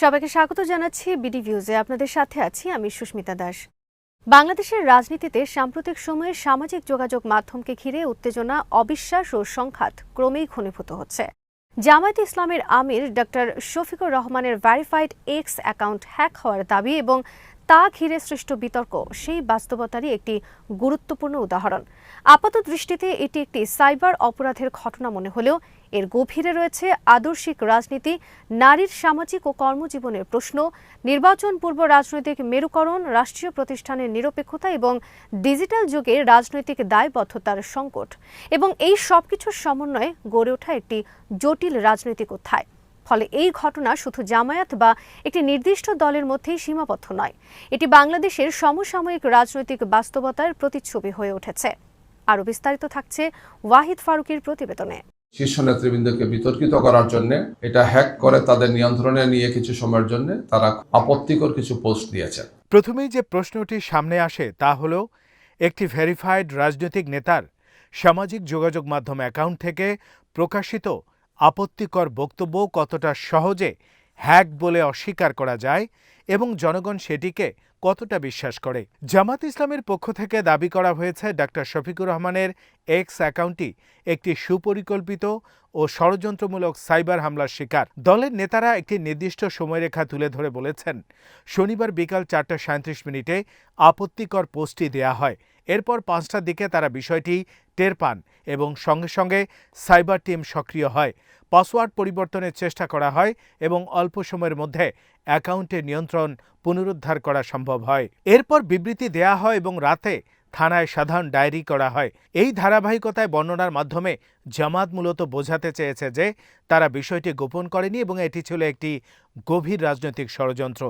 সবাইকে স্বাগত জানাচ্ছি বিডি ভিউজে। আপনাদের সাথে আছি আমি সুস্মিতা দাস। বাংলাদেশের রাজনীতিতে সাম্প্রতিক সময়ে সামাজিক যোগাযোগ মাধ্যমকে ঘিরে উত্তেজনা, অবিশ্বাস ও সংঘাত ক্রমেই ঘনীভূত হচ্ছে। জামায়াতে ইসলামের আমির ডক্টর শফিকুর রহমানের ভেরিফাইড এক্স অ্যাকাউন্ট হ্যাক হওয়ার দাবি এবং তা ঘিরে সৃষ্ট বিতর্ক সেই বাস্তবতারই একটি গুরুত্বপূর্ণ উদাহরণ। আপাতদৃষ্টিতে এটি একটি সাইবার অপরাধের ঘটনা মনে হলেও এর গভীরে রয়েছে আদর্শিক রাজনীতি, নারীর সামাজিক ও কর্মজীবনের প্রশ্ন, নির্বাচন পূর্ব রাজনৈতিক মেরুকরণ, রাষ্ট্রীয় প্রতিষ্ঠানের নিরপেক্ষতা এবং ডিজিটাল যুগে রাজনৈতিক দায়বদ্ধতার সংকট। এবং এই সবকিছুর সমন্বয়ে গড়ে ওঠা একটি জটিল রাজনৈতিক অধ্যায়। ফলে এই ঘটনা শুধু জামায়াত বা একটি নির্দিষ্ট দলের মধ্যেই সীমাবদ্ধ নয়, এটি বাংলাদেশের সমসাময়িক রাজনৈতিক বাস্তবতার প্রতিচ্ছবি হয়ে উঠেছে। আরও বিস্তারিত থাকছে ওয়াহিদ ফারুকের প্রতিবেদনে। শীর্ষ নেতৃবৃন্দকে বিতর্কিত করার জন্য এটা হ্যাক করে তাদের নিয়ন্ত্রণে নিয়ে কিছু সময়ের জন্য তারা আপত্তিকর কিছু পোস্ট দিয়েছেন। প্রথমেই যে প্রশ্নটি সামনে আসে তা হল, একটি ভেরিফাইড রাজনৈতিক নেতার সামাজিক যোগাযোগ মাধ্যম অ্যাকাউন্ট থেকে প্রকাশিত আপত্তিকর বক্তব্য কতটা সহজে হ্যাক বলে অস্বীকার করা যায় এবং জনগণ সেটিকে কতটা বিশ্বাস করে। জামাত ইসলামের পক্ষ থেকে দাবি করা হয়েছে ডক্টর শফিকুর রহমানের এক্স অ্যাকাউন্টটি একটি সুপরিকল্পিত ও ষড়যন্ত্রমূলক সাইবার হামলার শিকার। দলের নেতারা একটি নির্দিষ্ট সময়রেখা তুলে ধরে বলেছেন, শনিবার বিকাল 4:37 আপত্তিকর পোস্টটি দেয়া হয়। এরপর 5টার দিকে তারা বিষয়টি টের পান এবং সঙ্গে সঙ্গে সাইবার টিম সক্রিয় হয়। পাসওয়ার্ড পরিবর্তনের চেষ্টা করা হয় এবং অল্প সময়ের মধ্যে অ্যাকাউন্টের নিয়ন্ত্রণ পুনরুদ্ধার করা সম্ভব হয়। এরপর বিবৃতি দেয়া হয় এবং রাতে থানায় সাধারণ ডায়েরি করা হয়। এই ধারাবাহিকতায় বর্ণনার মাধ্যমে জামাত মূলত বোঝাতে চেয়েছে যে তারা বিষয়টি গোপন করেনি এবং এটি ছিল একটি গভীর রাজনৈতিক ষড়যন্ত্র।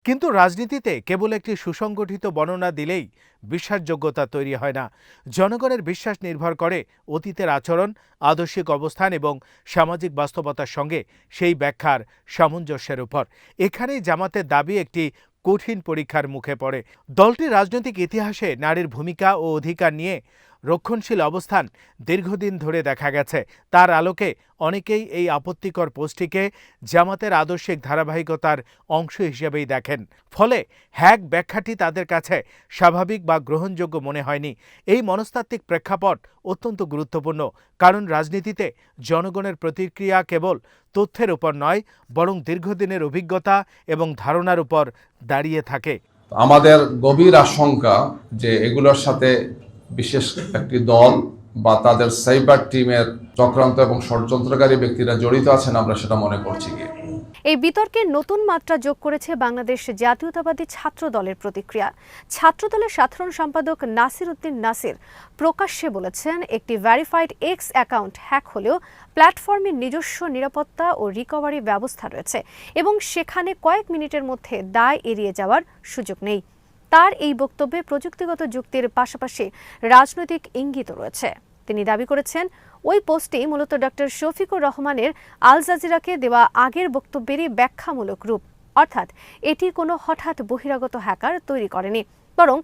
কিন্তু রাজনীতিতে কেবল একটি সুসংগঠিত বর্ণনা দিলেই বিশ্বাসযোগ্যতা তৈরি হয় না। জনগণের বিশ্বাস নির্ভর করে অতীতের আচরণ, আদর্শিক অবস্থান এবং সামাজিক বাস্তবতার সঙ্গে সেই ব্যাখ্যার সামঞ্জস্যের উপর। এখানেই জামাতের দাবি একটি কঠিন পরীক্ষার মুখে পড়ে। দলটির রাজনৈতিক ইতিহাসে নারীর ভূমিকা ও অধিকার নিয়ে রক্ষণশীল অবস্থান দীর্ঘদিন ধরে দেখা গেছে। তার আলোকে অনেকেই এই আপত্তিকর পোস্টটিকে জামাতের আদর্শিক ধারাবাহিকতার অংশ হিসেবেই দেখেন। ফলে হ্যাক ব্যাখ্যাটি তাদের কাছে স্বাভাবিক বা গ্রহণযোগ্য মনে হয়নি। এই মনস্তাত্ত্বিক প্রেক্ষাপট অত্যন্ত গুরুত্বপূর্ণ, কারণ রাজনীতিতে জনগণের প্রতিক্রিয়া কেবল তথ্যের উপর নয়, বরং দীর্ঘদিনের অভিজ্ঞতা এবং ধারণার উপর দাঁড়িয়ে থাকে। আমাদের গভীর আশঙ্কা যে এগুলোর সাথে বিশেষ একটি দল বা তাদের সাইবার টিমের চক্রান্ত এবং ষড়যন্ত্রকারী ব্যক্তিরা জড়িত আছেন, আমরা সেটা মনে করছি। এই বিতর্কে নতুন মাত্রা যোগ করেছে বাংলাদেশ জাতীয়তাবাদী ছাত্র দলের প্রতিক্রিয়া। ছাত্রদলের সাধারণ সম্পাদক নাসির উদ্দিন নাসির প্রকাশ্যে বলেছেন, একটি ভেরিফাইড এক্স অ্যাকাউন্ট হ্যাক হলেও প্ল্যাটফর্মের নিজস্ব নিরাপত্তা ও রিকভারি ব্যবস্থা রয়েছে এবং সেখানে কয়েক মিনিটের মধ্যে দায় এড়িয়ে যাওয়ার সুযোগ নেই। তার এই বক্তব্যে প্রযুক্তিগত যুক্তির পাশাপাশি রাজনৈতিক ইঙ্গিত রয়েছে। তিনি দাবি করেছেন, ওই পোস্টে মূলত ডক্টর শফিকুর রহমানের আল জাজিরাকে দেওয়া আগের বক্তব্যেরই ব্যাখ্যামূলক রূপ, অর্থাৎ এটি কোনো হঠাৎ বহিরাগত হ্যাকার তৈরি করেনি, বরং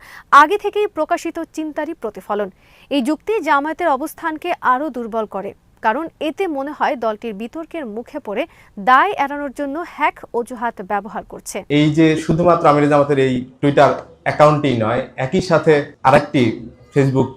আগে থেকেই প্রকাশিত চিন্তারই প্রতিফলন। এই যুক্তি জামায়াতের অবস্থানকে আরও দুর্বল করে, কারণ এতে মনে হয় দলটির বিতর্কের মুখে পড়ে দায় এড়ানোর জন্য হ্যাক অজুহাত ব্যবহার করছে। এই যে শুধুমাত্র আমির জামাতের এই টুইটার অ্যাকাউন্টই নয়, একই সাথে আরেকটি ফেসবুক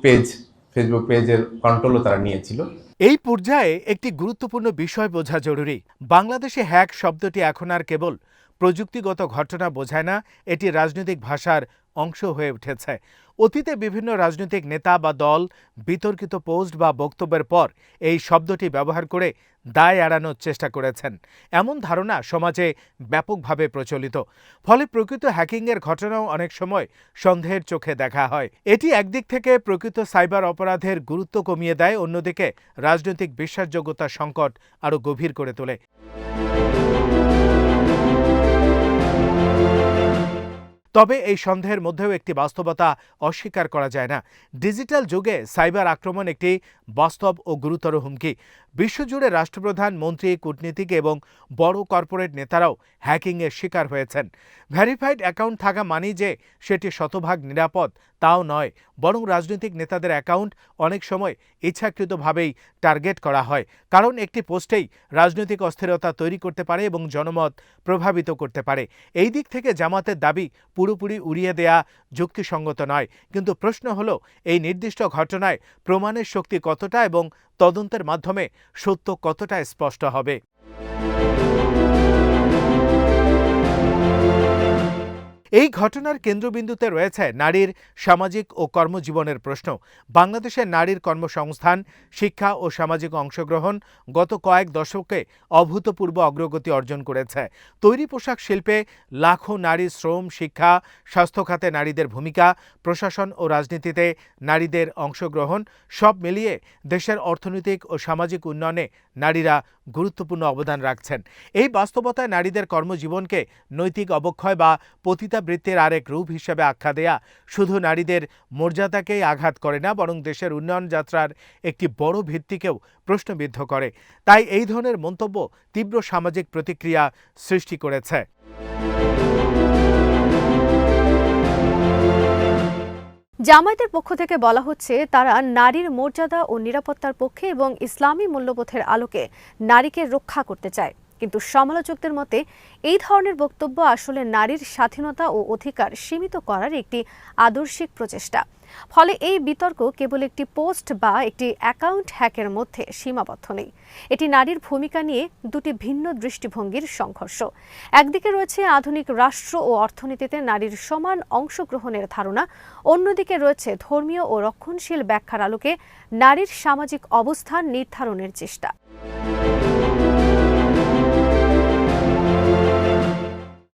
পেজের কন্ট্রোলও তারা নিয়েছিল। এই পর্যায়ে একটি গুরুত্বপূর্ণ বিষয় বোঝা জরুরি। বাংলাদেশে হ্যাক শব্দটি এখন আর কেবল প্রযুক্তিগত ঘটনা বোঝায় না, এটি রাজনৈতিক ভাষার অংশ হয়ে উঠেছে। অতীতে বিভিন্ন রাজনৈতিক নেতা বা দল বিতর্কিত পোস্ট বা বক্তব্যের পর এই শব্দটি ব্যবহার করে দায় এড়ানোর চেষ্টা করেছেন। এমন ধারণা সমাজে ব্যাপকভাবে প্রচলিত। ফলে প্রকৃত হ্যাকিংয়ের ঘটনাও অনেক সময় সন্দেহের চোখে দেখা হয়। এটি একদিক থেকে প্রকৃত সাইবার অপরাধের গুরুত্ব কমিয়ে দেয়, অন্যদিকে রাজনৈতিক বিশ্বাসযোগ্যতার সংকট আরও গভীর করে তোলে। তবে এই সন্দেহের মধ্যেও একটি বাস্তবতা অস্বীকার করা যায় না। ডিজিটাল যুগে সাইবার আক্রমণ একটি বাস্তব ও গুরুতর হুমকি। বিশ্বজুড়ে রাষ্ট্রপ্রধান, মন্ত্রী, কূটনীতিক এবং বড় কর্পোরেট নেতারাও হ্যাকিংয়ের শিকার হয়েছেন। ভেরিফাইড অ্যাকাউন্ট থাকা মানেই যে সেটি শতভাগ নিরাপদ তাও নয়, বরং রাজনৈতিক নেতাদের অ্যাকাউন্ট অনেক সময় ইচ্ছাকৃতভাবেই টার্গেট করা হয়, কারণ একটি পোস্টেই রাজনৈতিক অস্থিরতা তৈরি করতে পারে এবং জনমত প্রভাবিত করতে পারে। এই দিক থেকে জামাতের দাবি পুরোপুরি উড়িয়ে দেয়া যুক্তিসঙ্গত নয়, কিন্তু প্রশ্ন হলো এই নির্দিষ্ট ঘটনায় প্রমাণের শক্তি কতটা এবং তদন্তের মাধ্যমে সত্য কতটা স্পষ্ট হবে। এই ঘটনার কেন্দ্রবিন্দুতে রয়েছে নারীর সামাজিক ও কর্মজীবনের প্রশ্ন। বাংলাদেশের নারীর কর্মসংস্থান, শিক্ষা ও সামাজিক অংশগ্রহণ গত কয়েক দশকে অভূতপূর্ব অগ্রগতি অর্জন করেছে। তৈরি পোশাক শিল্পে লাখো নারী শ্রম, শিক্ষা, স্বাস্থ্য খাতে নারীদের ভূমিকা, প্রশাসন ও রাজনীতিতে নারীদের অংশগ্রহণ সব মিলিয়ে দেশের অর্থনৈতিক ও সামাজিক উন্নয়নে নারীরা গুরুত্বপূর্ণ অবদান রাখছেন। এই বাস্তবতায় নারীদের কর্মজীবনকে নৈতিক অবক্ষয় বা পতিতাবৃত্তির আরেক রূপ হিসেবে আখ্যা দেয়া শুধু নারীদের মর্যাদাকেই আঘাত করে না, বরং দেশের উন্নয়ন যাত্রার একটি বড় ভিত্তিকেও প্রশ্নবিদ্ধ করে। তাই এই ধরনের মন্তব্য তীব্র সামাজিক প্রতিক্রিয়া সৃষ্টি করেছে। জামায়াতের পক্ষ থেকে বলা হচ্ছে তারা নারীর মর্যাদা ও নিরাপত্তার পক্ষে এবং ইসলামী মূল্যবোধের আলোকে নারীকে রক্ষা করতে চায়। কিন্তু সমালোচকদের মতে এই ধরনের বক্তব্য আসলে নারীর স্বাধীনতা ও অধিকার সীমিত করার একটি আদর্শিক প্রচেষ্টা। ফলে এই বিতর্ক কেবল একটি পোস্ট বা একটি অ্যাকাউন্ট হ্যাকের মধ্যে সীমাবদ্ধ নেই। এটি নারীর ভূমিকা নিয়ে দুটি ভিন্ন দৃষ্টিভঙ্গির সংঘর্ষ। একদিকে রয়েছে আধুনিক রাষ্ট্র ও অর্থনীতিতে নারীর সমান অংশগ্রহণের ধারণা, অন্যদিকে রয়েছে ধর্মীয় ও রক্ষণশীল ব্যাখ্যার আলোকে নারীর সামাজিক অবস্থান নির্ধারণের চেষ্টা।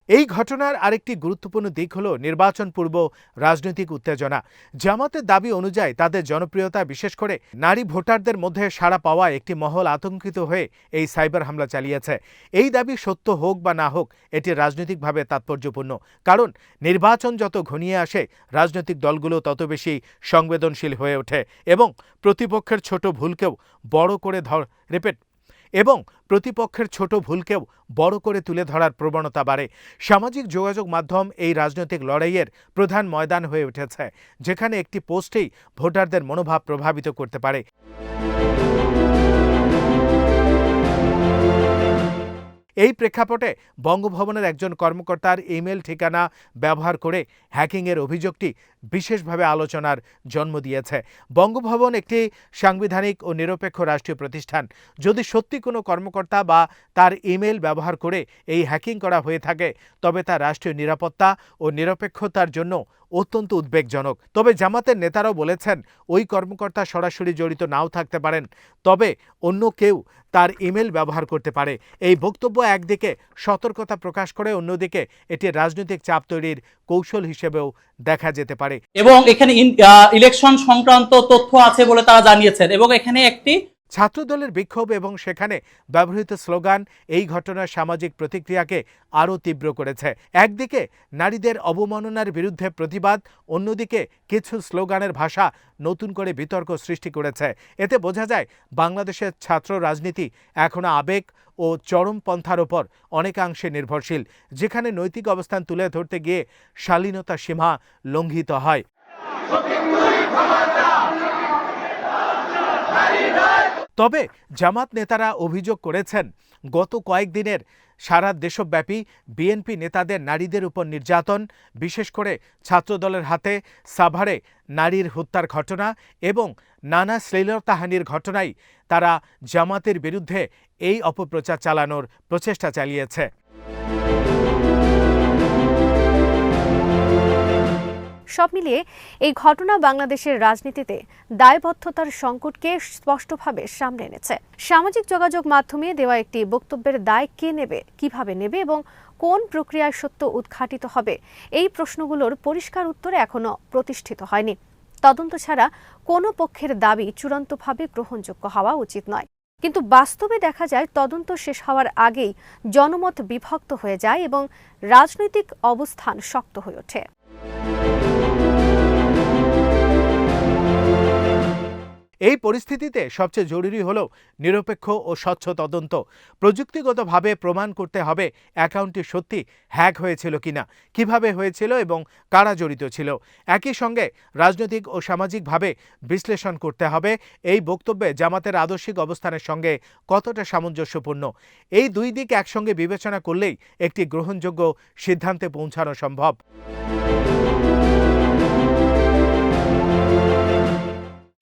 এই ঘটনার আরেকটি গুরুত্বপূর্ণ দিক হল নির্বাচন পূর্ব রাজনৈতিক উত্তেজনা। জামাতের দাবি অনুযায়ী তাদের জনপ্রিয়তা, বিশেষ করে নারী ভোটারদের মধ্যে সাড়া পাওয়া একটি মহল আতঙ্কিত হয়ে এই সাইবার হামলা চালিয়েছে। এই দাবি সত্য হোক বা না হোক, এটি রাজনৈতিকভাবে তাৎপর্যপূর্ণ, কারণ নির্বাচন যত ঘনিয়ে আসে রাজনৈতিক দলগুলো তত বেশি সংবেদনশীল হয়ে ওঠে এবং প্রতিপক্ষের ছোট ভুলকেও বড় করে তুলে ধরার প্রবণতা বাড়ে। সামাজিক যোগাযোগ মাধ্যম এই রাজনৈতিক লড়াইয়ের প্রধান ময়দান হয়ে উঠেছে, যেখানে একটি পোস্টেই ভোটারদের মনোভাব প্রভাবিত করতে পারে। এই প্রেক্ষাপটে বঙ্গভবনের একজন কর্মকর্তার ইমেল ঠিকানা ব্যবহার করে হ্যাকিংয়ের অভিযোগটি বিশেষভাবে আলোচনার জন্ম দিয়েছে। বঙ্গভবন একটি সাংবিধানিক ও নিরপেক্ষ রাষ্ট্রীয় প্রতিষ্ঠান। যদি সত্যি কোনো কর্মকর্তা বা তার ইমেল ব্যবহার করে এই হ্যাকিং করা হয়ে থাকে, তবে তা রাষ্ট্রীয় নিরাপত্তা ও নিরপেক্ষতার জন্য অত্যন্ত উদ্বেগজনক। তবে জামাতের নেতারাও বলেছেন ওই কর্মকর্তা সরাসরি জড়িত নাও থাকতে পারেন, তবে অন্য কেউ তার ইমেল ব্যবহার করতে পারে। এই বক্তব্য একদিকে সতর্কতা প্রকাশ করে, অন্যদিকে এটি রাজনৈতিক চাপ তৈরির কৌশল হিসেবেও দেখা যেতে পারে। এবং এখানে ইলেকশন সংক্রান্ত তথ্য আছে বলে তারা জানিয়েছেন এবং এখানে একটি ছাত্রদলের বিক্ষোভ এবং সেখানে ব্যবহৃত স্লোগান এই ঘটনার সামাজিক প্রতিক্রিয়াকে আরও তীব্র করেছে। একদিকে নারীদের অবমাননার বিরুদ্ধে প্রতিবাদ, অন্যদিকে কিছু স্লোগানের ভাষা নতুন করে বিতর্ক সৃষ্টি করেছে। এতে বোঝা যায় বাংলাদেশের ছাত্র রাজনীতি এখনো আবেগ ও চরমপন্থার ওপর অনেকাংশে নির্ভরশীল, যেখানে নৈতিক অবস্থান তুলে ধরতে গিয়ে শালীনতার সীমা লঙ্ঘিত হয়। তবে জামাত নেতারা অভিযোগ করেছেন, গত কয়েকদিনের সারা দেশব্যাপী বিএনপি নেতাদের নারীদের উপর নির্যাতন, বিশেষ করে ছাত্রদলের হাতে সাভারে নারীর হত্যার ঘটনা এবং নানা শ্লীলতাহানির ঘটনায় তারা জামাতের বিরুদ্ধে এই অপপ্রচার চালানোর প্রচেষ্টা চালিয়েছে। সব মিলিয়ে এই ঘটনা বাংলাদেশের রাজনীতিতে দায়বদ্ধতার সংকটকে স্পষ্টভাবে সামনে এনেছে। সামাজিক যোগাযোগ মাধ্যমে দেওয়া একটি বক্তব্যের দায় কে নেবে, কিভাবে নেবে এবং কোন প্রক্রিয়ায় সত্য উদ্ঘাটিত হবে, এই প্রশ্নগুলোর পরিষ্কার উত্তর এখনো প্রতিষ্ঠিত হয়নি। তদন্ত ছাড়া কোনো পক্ষের দাবি চূড়ান্তভাবে গ্রহণযোগ্য হওয়া উচিত নয়। কিন্তু বাস্তবে দেখা যায় তদন্ত শেষ হওয়ার আগেই জনমত বিভক্ত হয়ে যায় এবং রাজনৈতিক অবস্থান শক্ত হয়ে ওঠে। এই পরিস্থিতিতে সবচেয়ে জরুরি হল নিরপেক্ষ ও স্বচ্ছ তদন্ত। প্রযুক্তিগতভাবে প্রমাণ করতে হবে অ্যাকাউন্টটি সত্যি হ্যাক হয়েছিল কিনা, কিভাবে হয়েছিল এবং কারা জড়িত ছিল। একই সঙ্গে রাজনৈতিক ও সামাজিকভাবে বিশ্লেষণ করতে হবে এই বক্তব্যে জামাতের আদর্শিক অবস্থানের সঙ্গে কতটা সামঞ্জস্যপূর্ণ। এই দুই দিক একসঙ্গে বিবেচনা করলেই একটি গ্রহণযোগ্য সিদ্ধান্তে পৌঁছানো সম্ভব।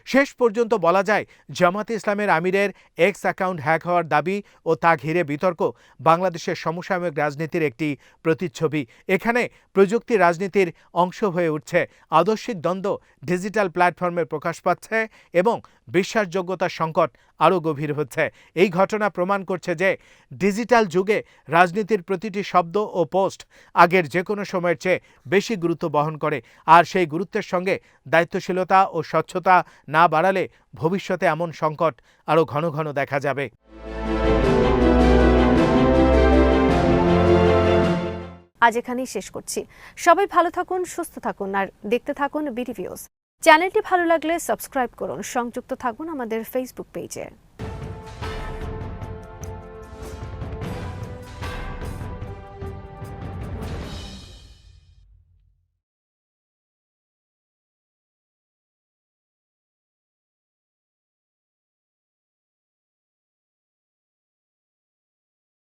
শেষ পর্যন্ত বলা যায় জামাতে ইসলামের আমিরের এক্স অ্যাকাউন্ট হ্যাক হওয়ার দাবি ও তা ঘিরে বিতর্ক বাংলাদেশের সমসাময়িক রাজনীতির একটি প্রতিচ্ছবি। এখানে প্রযুক্তি রাজনীতির অংশ হয়ে উঠছে, আদর্শিক দ্বন্দ্ব ডিজিটাল প্ল্যাটফর্মে প্রকাশ পাচ্ছে এবং বিশ্বাসযোগ্যতার সংকট আরও গভীর হচ্ছে। এই ঘটনা প্রমাণ করছে যে ডিজিটাল যুগে রাজনীতির প্রতিটি শব্দ ও পোস্ট আগের যে কোনো সময়ের চেয়ে বেশি গুরুত্ব বহন করে, আর সেই গুরুত্বের সঙ্গে দায়িত্বশীলতা ও স্বচ্ছতা না বাড়ালে ভবিষ্যতে এমন সংকট আরও ঘন ঘন দেখা যাবে। আজ এখানেই শেষ করছি। সবাই ভালো থাকুন, সুস্থ থাকুন আর দেখতে থাকুন বিডি ভিউজ। চ্যানেলটি ভালো লাগলে সাবস্ক্রাইব করুন, সংযুক্ত থাকুন আমাদের ফেসবুক পেজে।